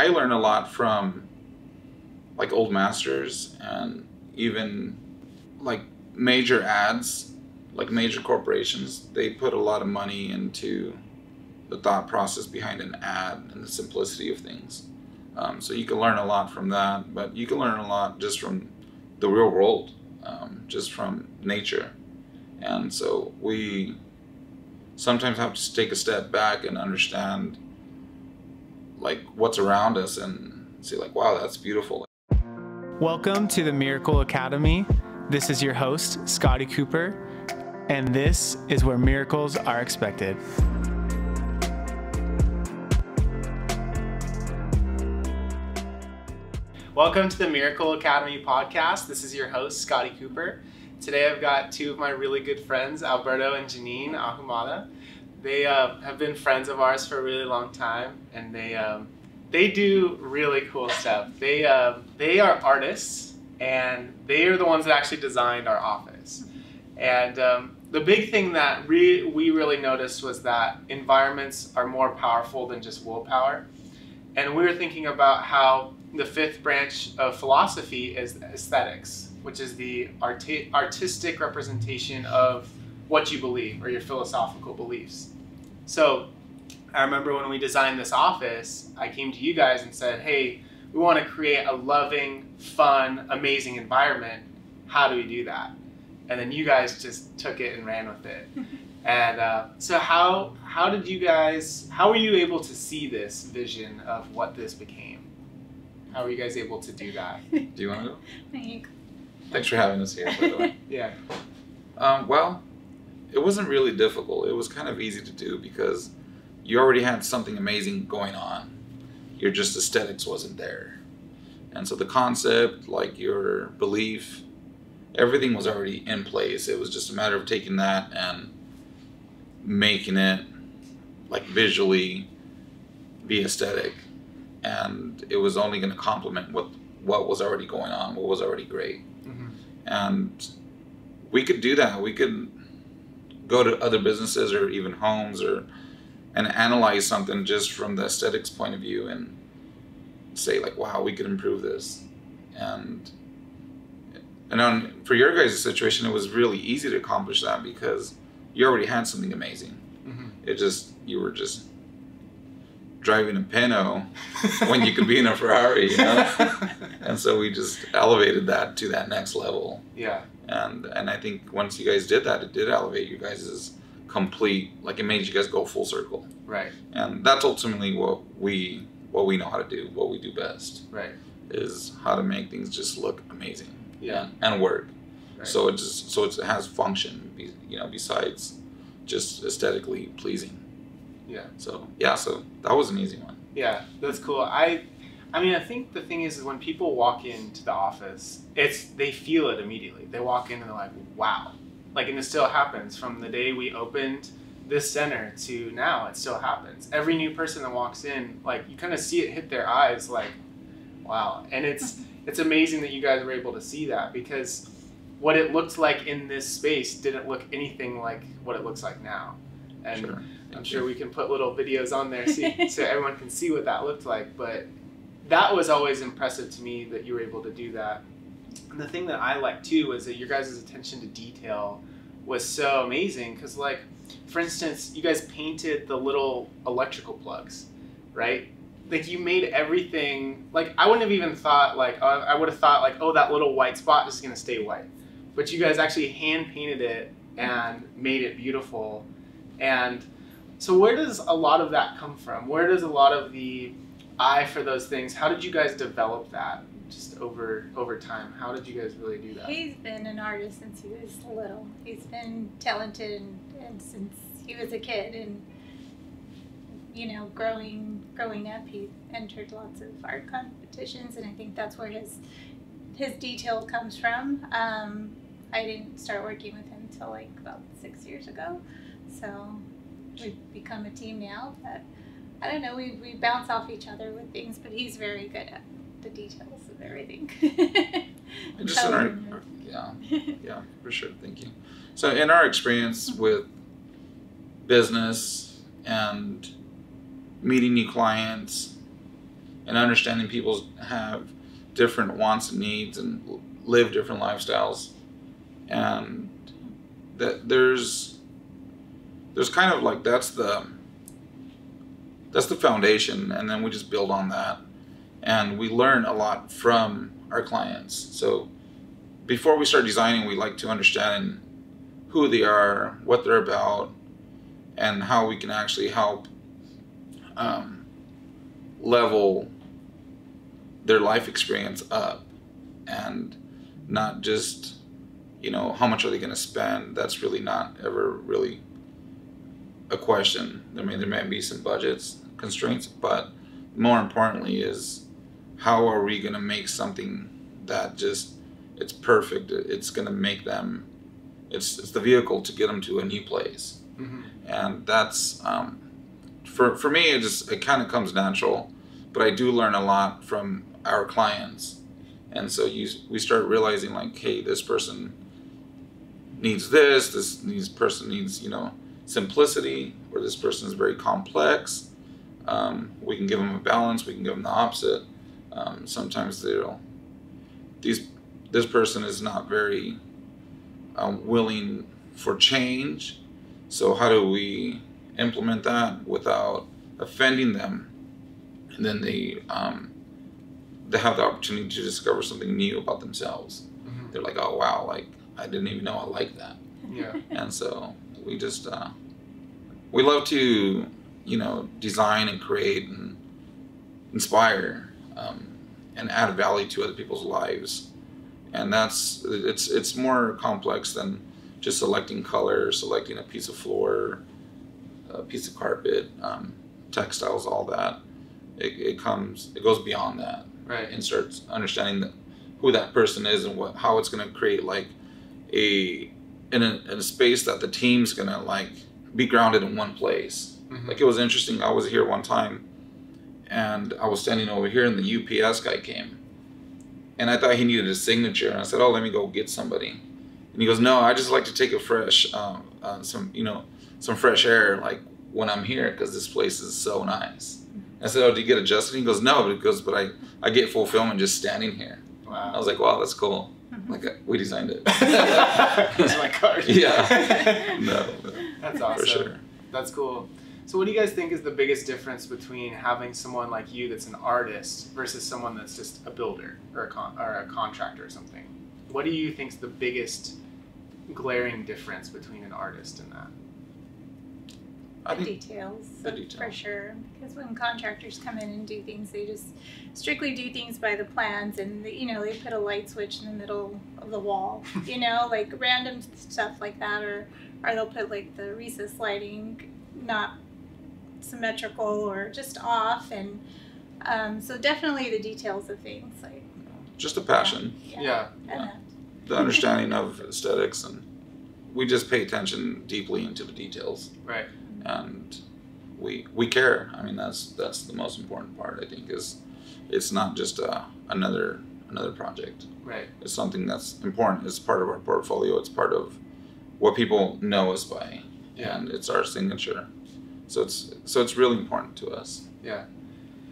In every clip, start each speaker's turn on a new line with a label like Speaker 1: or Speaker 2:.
Speaker 1: I learn a lot from like old masters, and even like major ads, like major corporations, they put a lot of money into the thought process behind an ad and the simplicity of things. So you can learn a lot from that, but you can learn a lot just from the real world, just from nature. And so we sometimes have to take a step back and understand like what's around us and see like, wow, that's beautiful.
Speaker 2: Welcome to the Miracle Academy. This is your host, Scotty Cooper, and this is where miracles are expected. Welcome to the Miracle Academy podcast. This is your host, Scotty Cooper. Today I've got two of my really good friends, Alberto and Jennien Ahumada. They have been friends of ours for a really long time, and they do really cool stuff. They are artists, and they are the ones that actually designed our office. And the big thing that we really noticed was that environments are more powerful than just willpower. And we were thinking about how the fifth branch of philosophy is aesthetics, which is the artistic representation of what you believe or your philosophical beliefs. So I remember when we designed this office, I came to you guys and said, hey, we want to create a loving, fun, amazing environment. How do we do that? And then you guys just took it and ran with it. And so how were you able to see this vision of what this became? How were you guys able to do that?
Speaker 1: Do you want to go?
Speaker 3: Thanks.
Speaker 1: Thanks for having us here, by the way.
Speaker 2: Yeah.
Speaker 1: Well, it wasn't really difficult. It was kind of easy to do because you already had something amazing going on. Your just aesthetics wasn't there. And so the concept, like your belief, everything was already in place. It was just a matter of taking that and making it like visually be aesthetic. And it was only going to complement what was already going on, what was already great. Mm-hmm. And we could do that. We could go to other businesses or even homes and analyze something just from the aesthetics point of view and say like, wow, we could improve this. And for your guys' situation, it was really easy to accomplish that because you already had something amazing. Mm-hmm. You were just driving a Pinto when you could be in a Ferrari, you know? And so we just elevated that to that next level.
Speaker 2: Yeah.
Speaker 1: And I think once you guys did that, it did elevate you guys' complete, like it made you guys go full circle.
Speaker 2: Right.
Speaker 1: And that's ultimately what we know how to do, what we do best.
Speaker 2: Right.
Speaker 1: Is how to make things just look amazing.
Speaker 2: Yeah.
Speaker 1: And work.
Speaker 2: Right.
Speaker 1: So it has function, besides just aesthetically pleasing.
Speaker 2: Yeah.
Speaker 1: So that was an easy one.
Speaker 2: Yeah, that's cool. I mean, I think the thing is when people walk into the office, they feel it immediately. They walk in and they're like, wow. Like, and it still happens from the day we opened this center to now, it still happens. Every new person that walks in, like, you kind of see it hit their eyes like, wow. And it's amazing that you guys were able to see that because what it looked like in this space didn't look anything like what it looks like now. And
Speaker 1: sure.
Speaker 2: I'm sure we can put little videos on there so everyone can see what that looked like. But that was always impressive to me that you were able to do that. And the thing that I liked too was that your guys' attention to detail was so amazing. Because like, for instance, you guys painted the little electrical plugs, right? Like you made everything, like I wouldn't have even thought like, I would have thought like, oh, that little white spot is going to stay white. But you guys actually hand painted it and made it beautiful. And so where does a lot of that come from? Where does a lot of the eye for those things, how did you guys develop that just over time? How did you guys really do that?
Speaker 3: He's been an artist since he was little. He's been talented and since he was a kid. And, growing up, he entered lots of art competitions. And I think that's where his detail comes from. I didn't start working with him until like about 6 years ago. So we've become a team now, but I don't know, we bounce off each other with things, but he's very good at the details of everything.
Speaker 1: Yeah, for sure, thank you. So in our experience with business and meeting new clients, and understanding people have different wants and needs and live different lifestyles, and that there's kind of like that's the foundation, and then we just build on that, and we learn a lot from our clients. So before we start designing, we like to understand who they are, what they're about, and how we can actually help level their life experience up, and not just, how much are they going to spend. That's really not ever really a question. I mean, there may be some budgets constraints, but more importantly is how are we going to make something that just, it's perfect. It's going to make them, it's the vehicle to get them to a new place.
Speaker 2: Mm-hmm.
Speaker 1: And that's, for me, it kind of comes natural, but I do learn a lot from our clients. And so we start realizing like, hey, this person needs this person needs, simplicity, or this person is very complex. We can give them a balance, we can give them the opposite. Sometimes this person is not very willing for change. So how do we implement that without offending them? And then they have the opportunity to discover something new about themselves. Mm-hmm. They're like, oh wow, like I didn't even know I liked that.
Speaker 2: Yeah.
Speaker 1: And so we just we love to design and create and inspire and add value to other people's lives. And it's more complex than just selecting color, selecting a piece of floor, a piece of carpet, textiles, all that. It goes beyond that,
Speaker 2: right?
Speaker 1: And starts understanding who that person is and how it's going to create like in a space that the team's going to like be grounded in one place. Mm-hmm. Like it was interesting. I was here one time, and I was standing over here, and the UPS guy came, and I thought he needed a signature, and I said, "Oh, let me go get somebody." And he goes, "No, I just like to take a fresh, some fresh air, like when I'm here, because this place is so nice." I said, "Oh, do you get adjusted?" He goes, "No," but I get fulfillment just standing here.
Speaker 2: Wow.
Speaker 1: I was like, "Wow, that's cool." Like we designed it.
Speaker 2: Here's my card.
Speaker 1: Yeah. No.
Speaker 2: That's awesome.
Speaker 1: For sure.
Speaker 2: That's cool. So what do you guys think is the biggest difference between having someone like you that's an artist versus someone that's just a builder or a contractor or something? What do you think is the biggest glaring difference between an artist and that?
Speaker 3: The details, for sure. Because when contractors come in and do things, they just strictly do things by the plans, and they put a light switch in the middle of the wall, like random stuff like that, or they'll put like the recess lighting not symmetrical or just off, and so definitely the details of things, like
Speaker 1: just a passion.
Speaker 2: Yeah.
Speaker 1: The understanding of aesthetics, and we just pay attention deeply into the details.
Speaker 2: Right.
Speaker 1: And we care. I mean, that's the most important part. I think is it's not just another project.
Speaker 2: Right.
Speaker 1: It's something that's important. It's part of our portfolio. It's part of what people know us by, and it's our signature. So it's really important to us.
Speaker 2: Yeah.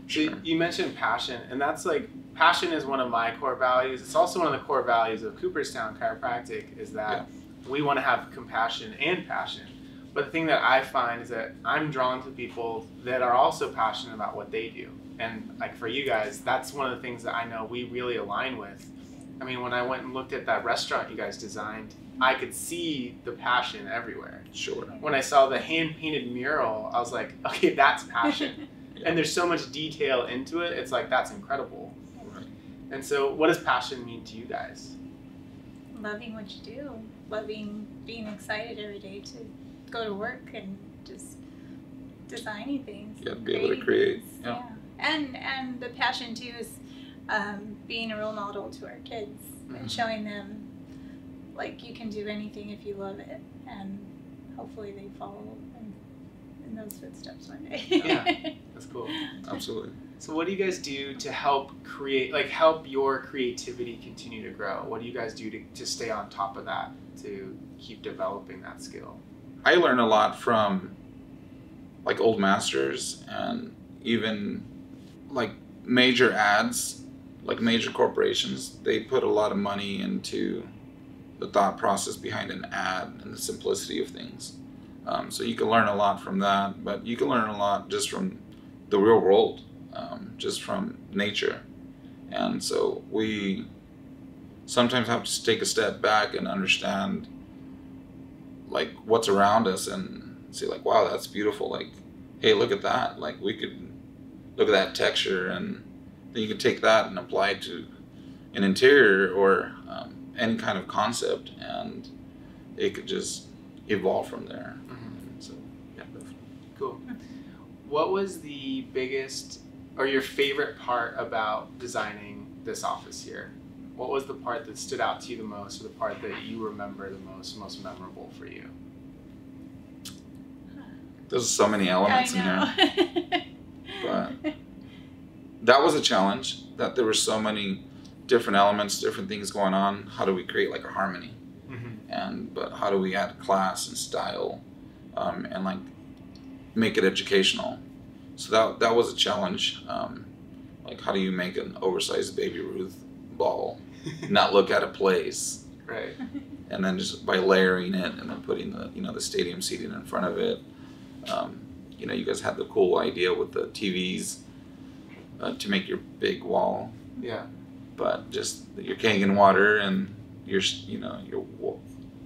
Speaker 1: Sure.
Speaker 2: So you mentioned passion, and that's like passion is one of my core values. It's also one of the core values of Cooperstown Chiropractic is that we want to have compassion and passion. But the thing that I find is that I'm drawn to people that are also passionate about what they do. And like for you guys, that's one of the things that I know we really align with. I mean, when I went and looked at that restaurant you guys designed, I could see the passion everywhere.
Speaker 1: Sure.
Speaker 2: When I saw the hand-painted mural, I was like, okay, that's passion. And there's so much detail into it. It's like, that's incredible.
Speaker 1: Right.
Speaker 2: And so what does passion mean to you guys?
Speaker 3: Loving what you do. Loving being excited every day to go to work and just designing things.
Speaker 1: Yeah, be able to create.
Speaker 3: Yeah. And the passion too is being a role model to our kids and showing them like you can do anything if you love it, and hopefully they follow in those footsteps one day.
Speaker 2: Yeah, that's cool.
Speaker 1: Absolutely.
Speaker 2: So what do you guys do to help help your creativity continue to grow? What do you guys do to stay on top of that, to keep developing that skill?
Speaker 1: I learn a lot from like old masters, and even like major ads, like major corporations, they put a lot of money into the thought process behind an ad and the simplicity of things. So you can learn a lot from that, but you can learn a lot just from the real world, just from nature. And so we sometimes have to take a step back and understand like what's around us and see like, wow, that's beautiful. Like, hey, look at that. Like we could look at that texture, and then you can take that and apply it to an interior or any kind of concept, and it could just evolve from there. Mm-hmm. So, yeah, definitely.
Speaker 2: Cool. What was the biggest or your favorite part about designing this office here? What was the part that stood out to you the most, or the part that you remember the most memorable for you?
Speaker 1: There's so many elements in here. But that was a challenge, that there were so many different elements, different things going on. How do we create like a harmony? Mm-hmm. But how do we add class and style, and like make it educational? So that was a challenge. Like how do you make an oversized Baby Ruth ball not look out of place?
Speaker 2: Right.
Speaker 1: And then just by layering it and then putting the stadium seating in front of it. You guys had the cool idea with the TVs to make your big wall.
Speaker 2: Yeah.
Speaker 1: But just your Kangen water and your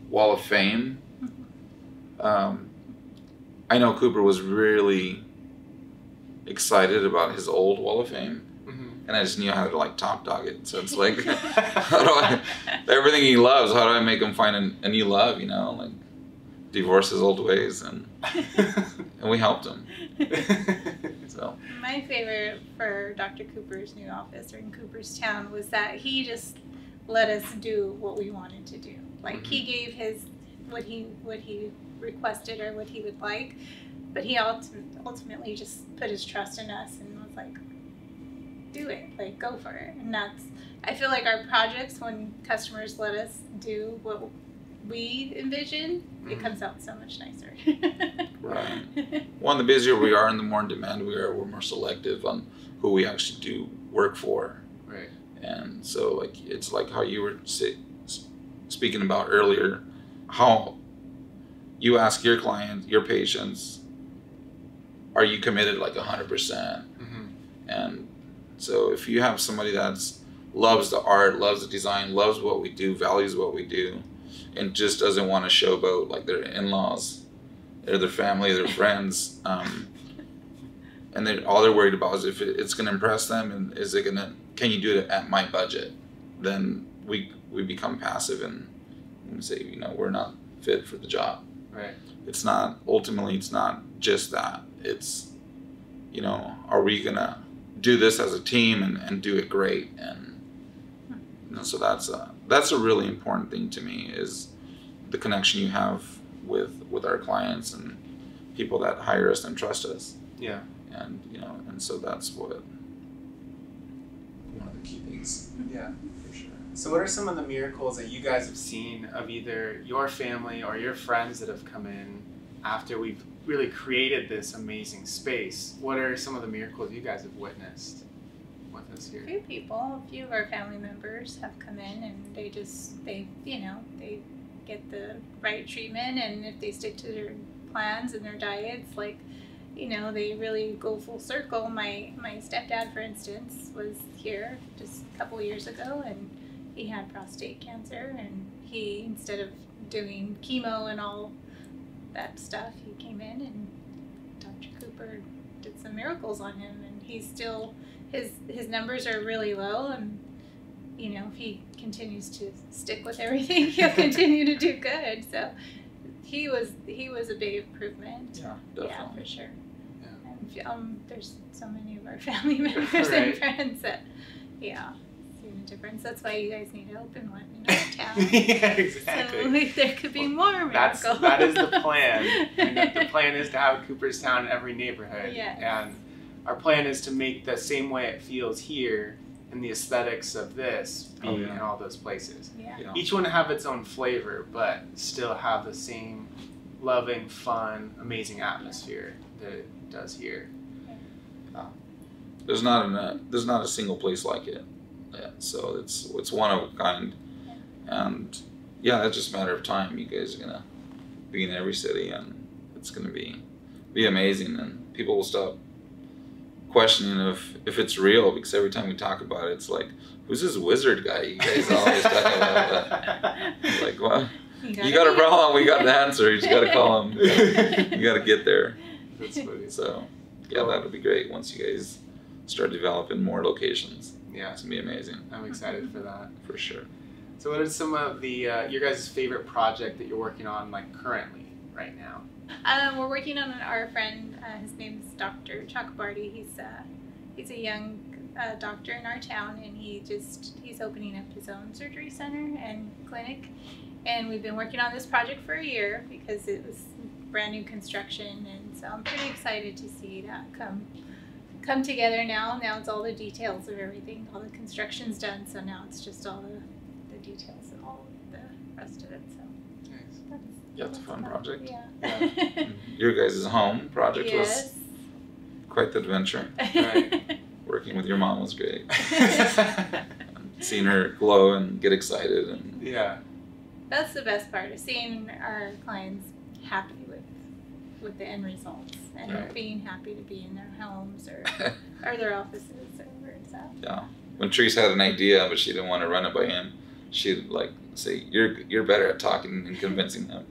Speaker 1: wall of fame. I know Cooper was really excited about his old wall of fame, and I just knew how to like top dog it. So it's like, everything he loves, how do I make him find a new love? Like divorce his old ways, and we helped him. So
Speaker 3: my favorite for Dr. Cooper's new office, or in Cooperstown, was that he just let us do what we wanted to do. Like he gave what he requested or what he would like, but he ultimately just put his trust in us and was like, do it, like go for it. And I feel like our projects, when customers let us do what we envision, it comes out so much nicer.
Speaker 1: Right. Well, the busier we are and the more in demand we are, we're more selective on who we actually do work for.
Speaker 2: Right.
Speaker 1: And so like it's like how you were speaking about earlier, how you ask your client, your patients, are you committed like 100%? Mm-hmm. And so if you have somebody that's loves the art, loves the design, loves what we do, values what we do, and just doesn't want to showboat like their in-laws or their family, their friends, and all they're worried about is if it's going to impress them, and can you do it at my budget? Then we become passive and say, we're not fit for the job.
Speaker 2: Right.
Speaker 1: It's not just that. It's, are we going to do this as a team and do it great? And so that's a really important thing to me, is the connection you have with our clients and people that hire us and trust us.
Speaker 2: Yeah.
Speaker 1: And and so that's one of the key things.
Speaker 2: Yeah, for sure. So what are some of the miracles that you guys have seen of either your family or your friends that have come in after we've really created this amazing space? What are some of the miracles you guys have witnessed with us here?
Speaker 3: A few of our family members have come in, and they get the right treatment, and if they stick to their plans and their diets, they really go full circle. My stepdad, for instance, was here just a couple years ago, and he had prostate cancer, and he, instead of doing chemo and all that stuff, he came in and Dr. Cooper did some miracles on him, and he's still, his numbers are really low, and if he continues to stick with everything, he'll continue to do good. So he was a big improvement.
Speaker 1: Yeah, definitely.
Speaker 3: Yeah, for sure.
Speaker 2: Yeah.
Speaker 3: And there's so many of our family members
Speaker 2: Right.
Speaker 3: and friends that, see the difference. That's why you guys need to open one in our town.
Speaker 2: Yeah, exactly.
Speaker 3: So there could be more miracles.
Speaker 2: That is the plan. The plan is to have Cooperstown in every neighborhood.
Speaker 3: Yes.
Speaker 2: And our plan is to make the same way it feels here and the aesthetics of this be in all those places.
Speaker 3: Yeah.
Speaker 2: Each one have its own flavor, but still have the same loving, fun, amazing atmosphere that it does here.
Speaker 1: There's not a single place like it. Yeah, so it's one of a kind, and yeah, it's just a matter of time. You guys are gonna be in every city, and it's gonna be amazing, and people will stop questioning if it's real, because every time we talk about it, it's like, who's this wizard guy you guys always talking about? Like, well, you got a problem, we got the answer. You just gotta call him. You gotta get there.
Speaker 2: That's funny.
Speaker 1: So yeah, that'll be great once you guys start developing more locations.
Speaker 2: Yeah,
Speaker 1: it's gonna be amazing.
Speaker 2: I'm excited for that.
Speaker 1: For sure.
Speaker 2: So what are some of the your guys' favorite project that you're working on, like, currently right now?
Speaker 3: We're working on our friend. His name is Dr. Chakrabarty. He's a young doctor in our town, and he's opening up his own surgery center and clinic. And we've been working on this project for a year because it was brand new construction, and so I'm pretty excited to see that come together now. Now it's all the details of everything. All the construction's done, so now it's just all the details and all of the rest of it. So
Speaker 2: Nice.
Speaker 1: Yeah, it's a fun project.
Speaker 3: Yeah.
Speaker 1: Your guys' home project
Speaker 3: Yes.
Speaker 1: was quite the adventure.
Speaker 2: Right.
Speaker 1: Working with your mom was great. Seeing her glow and get excited, and
Speaker 2: Yeah.
Speaker 3: That's the best part, is seeing our clients happy with the end results, and
Speaker 1: Right.
Speaker 3: being happy to be in their homes or their offices or where it's at.
Speaker 1: yeah. When Therese had an idea, but she didn't want to run it by him, she'd like say, "You're better at talking and convincing him."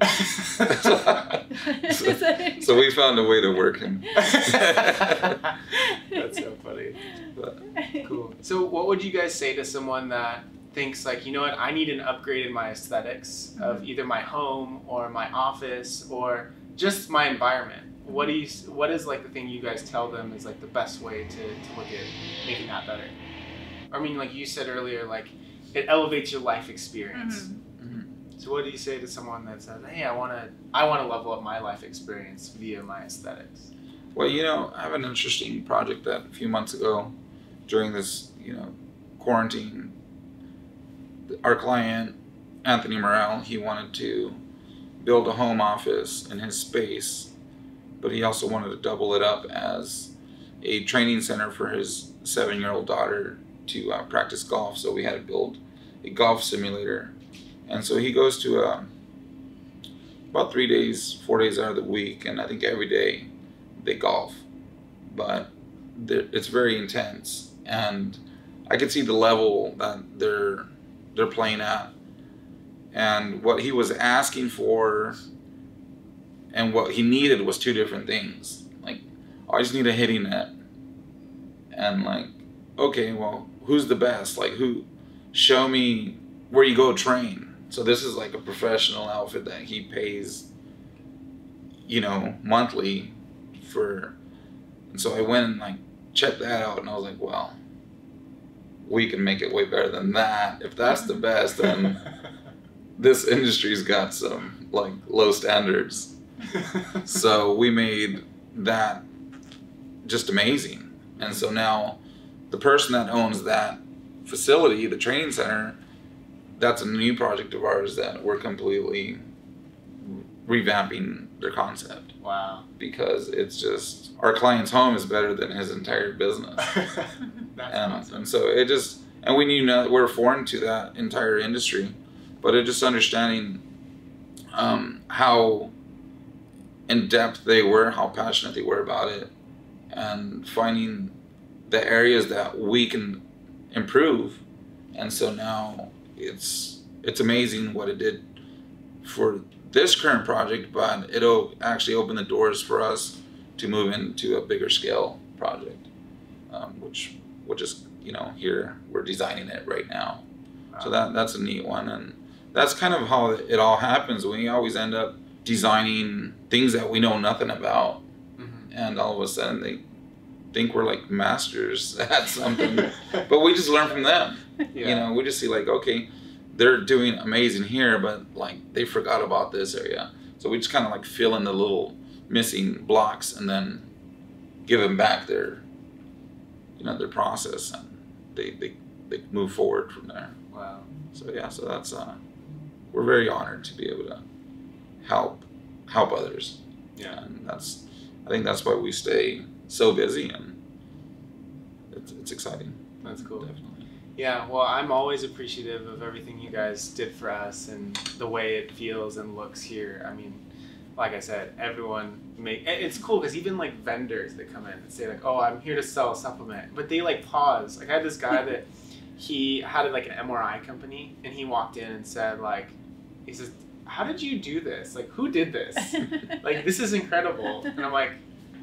Speaker 1: So we found a way to work him.
Speaker 2: That's so funny.
Speaker 1: But,
Speaker 2: Cool. So what would you guys say to someone that thinks, like, you know what, I need an upgrade in my aesthetics of either my home or my office or just my environment? What is like the thing you guys tell them is like the best way to look at making that better? I mean, like you said earlier, like, it elevates your life experience. So what do you say to someone that says, hey, I want to level up my life experience via my aesthetics?
Speaker 1: well, I have an interesting project that a few months ago, during this, quarantine, our client, Anthony Morel, he wanted to build a home office in his space, but he also wanted to double it up as a training center for his 7-year-old daughter to practice golf. So we had to build a golf simulator. And so he goes to about 4 days out of the week, and I think every day they golf. But it's very intense, and I could see the level that they're playing at. And what he was asking for and what he needed was two different things. Like, I just need a hitting net. And like, okay, well, who's the best? Like, show me where you go train. So this is like a professional outfit that he pays, monthly for. And so I went and like checked that out, and I was like, well, we can make it way better than that. If that's the best, then this industry's got some like low standards. So we made that just amazing. And so now the person that owns that facility, the training center, that's a new project of ours that we're completely revamping their concept.
Speaker 2: Wow.
Speaker 1: Because it's just, our client's home is better than his entire business.
Speaker 2: That's awesome.
Speaker 1: And so it just, and we knew that we're foreign to that entire industry, but it just understanding how in depth they were, how passionate they were about it, and finding the areas that we can improve. And so now it's amazing what it did for this current project, but it'll actually open the doors for us to move into a bigger scale project, which is, here we're designing it right now.
Speaker 2: Wow.
Speaker 1: So that's a neat one, and that's kind of how it all happens. We always end up designing things that we know nothing about, and all of a sudden they think we're like masters at something, but we just learn from them.
Speaker 2: Yeah.
Speaker 1: We just see like, okay, they're doing amazing here, but like they forgot about this area. So we just kind of like fill in the little missing blocks and then give them back their process, and they move forward from there.
Speaker 2: Wow.
Speaker 1: So yeah, so that's we're very honored to be able to help others.
Speaker 2: Yeah.
Speaker 1: And I think that's why we stay so busy, and it's exciting.
Speaker 2: That's cool.
Speaker 1: Definitely.
Speaker 2: Yeah, well, I'm always appreciative of everything you guys did for us and the way it feels and looks here. I mean, like I said, it's cool because even like vendors that come in and say like, oh, I'm here to sell a supplement, but they like pause. Like I had this guy that he had like an MRI company, and he walked in and said like, he says, how did you do this? Like, who did this? Like, this is incredible. And I'm like,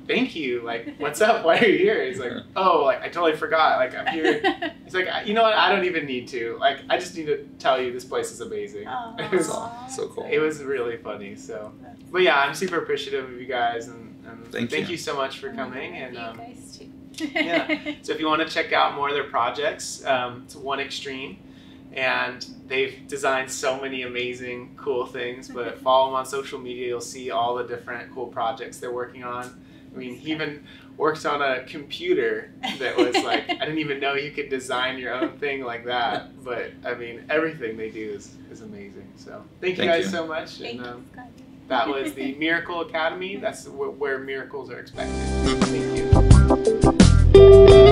Speaker 2: thank you. Like, what's up? Why are you here? He's like, oh, like, I totally forgot. Like, I'm here. He's like, you know what? I don't even need to. Like, I just need to tell you this place is amazing.
Speaker 3: Aww.
Speaker 2: It was
Speaker 1: so cool.
Speaker 2: It was really funny. So, but yeah, I'm super appreciative of you guys, and thank you so much for coming. And
Speaker 3: you guys too.
Speaker 2: yeah. So if you want to check out more of their projects, it's One Extreme. And they've designed so many amazing, cool things. But follow them on social media. You'll see all the different cool projects they're working on. I mean, he even works on a computer that was like, I didn't even know you could design your own thing like that. But I mean, everything they do is amazing. So thank you guys so much.
Speaker 3: Thank
Speaker 2: And
Speaker 3: you, Scott.
Speaker 2: that was the Miracle Academy. That's where miracles are expected. Thank you.